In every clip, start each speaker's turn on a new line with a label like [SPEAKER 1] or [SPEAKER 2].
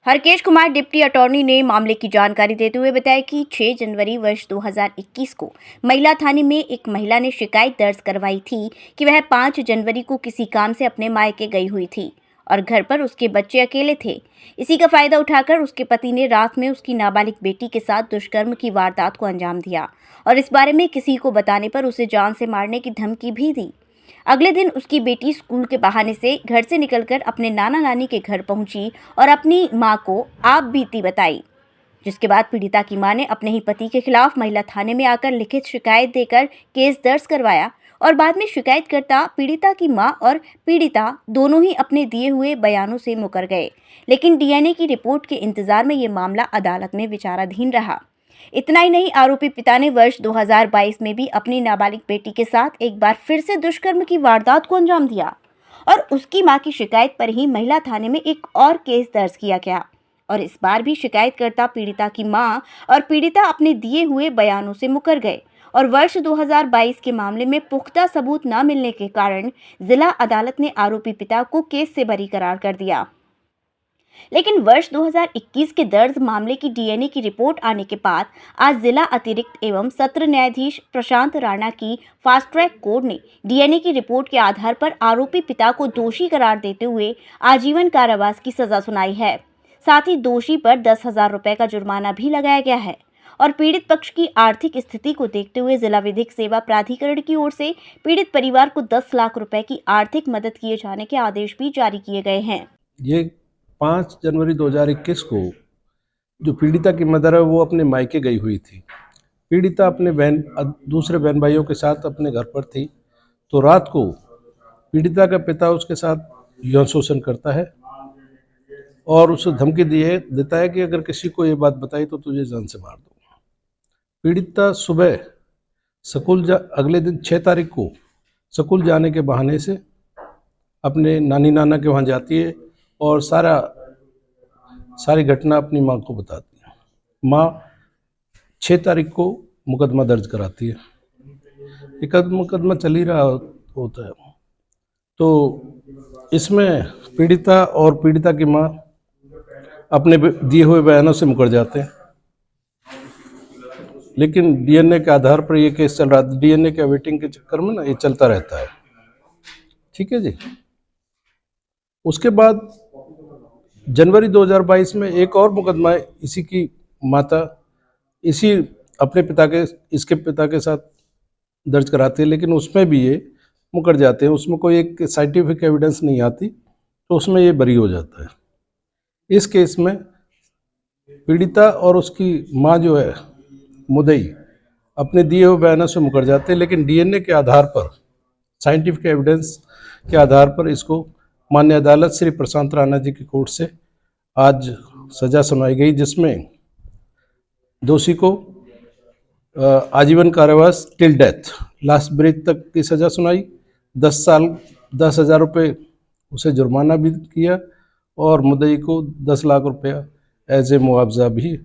[SPEAKER 1] Harkesh Kumar deputy attorney ने मामले की जानकारी देते हुए बताया कि 6 जनवरी वर्ष 2021 को महिला थाने में एक महिला ने शिकायत दर्ज करवाई थी कि वह 5 जनवरी को किसी काम से अपने मायके गई हुई थी और घर पर उसके बच्चे अकेले थे। इसी का फायदा उठाकर उसके पति ने रात में उसकी नाबालिग बेटी के साथ दुष्कर्म की वारदात को अंजाम दिया और इस बारे में किसी को बताने पर उसे जान से मारने की धमकी भी दी। अगले दिन उसकी बेटी स्कूल के बहाने से घर से निकलकर अपने नाना नानी के घर पहुंची और अपनी मां को आप बीती बताई, जिसके बाद पीड़िता की मां ने अपने ही पति के खिलाफ महिला थाने में आकर लिखित शिकायत देकर केस दर्ज करवाया और बाद में शिकायतकर्ता, पीड़िता की मां और पीड़िता दोनों ही अपने दिए हुए बयानों से मुकर गए, लेकिन डीएनए की रिपोर्ट के इंतजार में ये मामला अदालत में विचाराधीन रहा। इतना ही नहीं, आरोपी पिता ने वर्ष 2022 में भी अपनी नाबालिग बेटी के साथ एक बार फिर से दुष्कर्म की वारदात को अंजाम दिया और उसकी मां की शिकायत पर ही महिला थाने में एक और केस दर्ज किया गया और इस बार भी शिकायतकर्ता, पीड़िता की मां और पीड़िता अपने दिए हुए बयानों से मुकर गए और वर्ष 2022 के मामले में पुख्ता सबूत न मिलने के कारण जिला अदालत ने आरोपी पिता को केस से बरी करार कर दिया। लेकिन वर्ष 2021 के दर्ज मामले की डीएनए की रिपोर्ट आने के बाद आज जिला अतिरिक्त एवं सत्र न्यायाधीश प्रशांत राणा की फास्ट ट्रैक कोर्ट ने डीएनए की रिपोर्ट के आधार पर आरोपी पिता को दोषी करार देते हुए आजीवन कारावास की सजा सुनाई है। साथ ही दोषी पर 10,000 रुपए का जुर्माना भी लगाया गया है और पीड़ित पक्ष की आर्थिक स्थिति को देखते हुए जिला विधिक सेवा प्राधिकरण की ओर से पीड़ित परिवार को 10 लाख रुपए की आर्थिक मदद किए जाने के आदेश भी जारी किए गए हैं।
[SPEAKER 2] ये 5 जनवरी 2021 को जो पीड़िता की मदर है वो अपने मायके गई हुई थी। पीड़िता अपने दूसरे बहन भाइयों के साथ अपने घर पर थी, तो रात को पीड़िता का पिता उसके साथ यौन शोषण करता है और उसे धमकी देता है कि अगर किसी को ये बात बताई तो तुझे जान से मार दूंगा। पीड़िता सुबह अगले दिन 6 तारीख को स्कूल जाने के बहाने से अपने नानी नाना के वहाँ जाती है और सारी घटना अपनी माँ को बताती है। माँ 6 तारीख को मुकदमा दर्ज कराती है। एक मुकदमा चल ही रहा होता है, तो इसमें पीड़िता और पीड़िता की माँ अपने दिए हुए बयानों से मुकर जाते हैं, लेकिन डीएनए के आधार पर ये केस चल रहा है। डीएनए के वेटिंग के चक्कर में ना ये चलता रहता है। ठीक है जी। उसके बाद जनवरी 2022 में एक और मुकदमा इसी की माता इसके पिता के साथ दर्ज कराते हैं, लेकिन उसमें भी ये मुकर जाते हैं। उसमें कोई एक साइंटिफिक एविडेंस नहीं आती, तो उसमें ये बरी हो जाता है। इस केस में पीड़िता और उसकी माँ जो है मुद्दई अपने दिए हुए बयानों से मुकर जाते हैं, लेकिन डीएनए के आधार पर, साइंटिफिक एविडेंस के आधार पर इसको माननीय अदालत श्री प्रशांत राणा जी की कोर्ट से आज सजा सुनाई गई, जिसमें दोषी को आजीवन कारावास टिल डेथ, लास्ट ब्रेथ तक की सजा सुनाई। 10 साल 10,000 रुपये उसे जुर्माना भी किया और मुद्दई को 10 लाख रुपया एज ए मुआवजा भी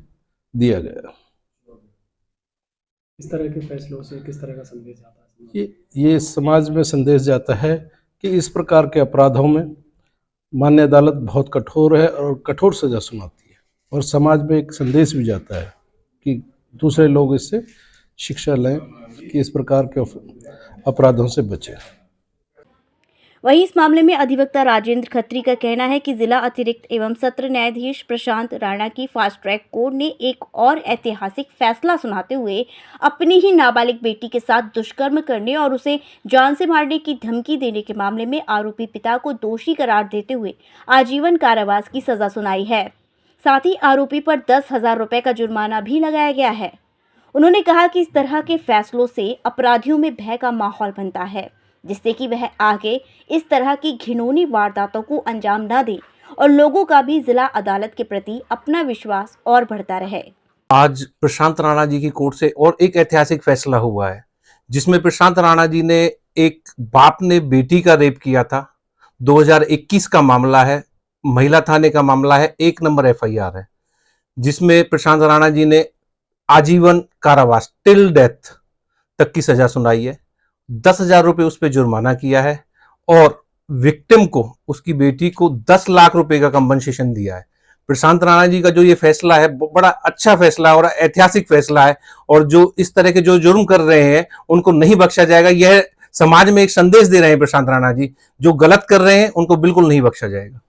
[SPEAKER 2] दिया गया।
[SPEAKER 3] इस तरह के फैसलों से किस तरह का संदेश जाता है?
[SPEAKER 2] ये समाज में संदेश जाता है कि इस प्रकार के अपराधों में माननीय अदालत बहुत कठोर है और कठोर सजा सुनाती है, और समाज में एक संदेश भी जाता है कि दूसरे लोग इससे शिक्षा लें कि इस प्रकार के अपराधों से बचें।
[SPEAKER 1] वहीं इस मामले में अधिवक्ता राजेंद्र खत्री का कहना है कि जिला अतिरिक्त एवं सत्र न्यायाधीश प्रशांत राणा की फास्ट ट्रैक कोर्ट ने एक और ऐतिहासिक फैसला सुनाते हुए अपनी ही नाबालिग बेटी के साथ दुष्कर्म करने और उसे जान से मारने की धमकी देने के मामले में आरोपी पिता को दोषी करार देते हुए आजीवन कारावास की सजा सुनाई है। साथ ही आरोपी पर 10,000 रुपए का जुर्माना भी लगाया गया है। उन्होंने कहा कि इस तरह के फैसलों से अपराधियों में भय का माहौल बनता है, जिससे कि वह आगे इस तरह की घिनौनी वारदातों को अंजाम न दें और लोगों का भी जिला अदालत के प्रति अपना विश्वास और बढ़ता रहे।
[SPEAKER 4] आज प्रशांत राणा जी की कोर्ट से और एक ऐतिहासिक फैसला हुआ है, जिसमें प्रशांत राणा जी ने एक बाप ने बेटी का रेप किया था। 2021 का मामला है, महिला थाने का मामला है, 1 नंबर एफआईआर है, जिसमें प्रशांत राणा जी ने आजीवन कारावास टिल डेथ तक की सजा सुनाई है। 10,000 रुपये उस पर जुर्माना किया है और विक्टिम को, उसकी बेटी को 10 लाख रुपए का कंपनसेशन दिया है। प्रशांत राणा जी का जो ये फैसला है बड़ा अच्छा फैसला है और ऐतिहासिक फैसला है, और जो इस तरह के जो जुर्म कर रहे हैं उनको नहीं बख्शा जाएगा। यह समाज में एक संदेश दे रहे हैं प्रशांत राणा जी, जो गलत कर रहे हैं उनको बिल्कुल नहीं बख्शा जाएगा।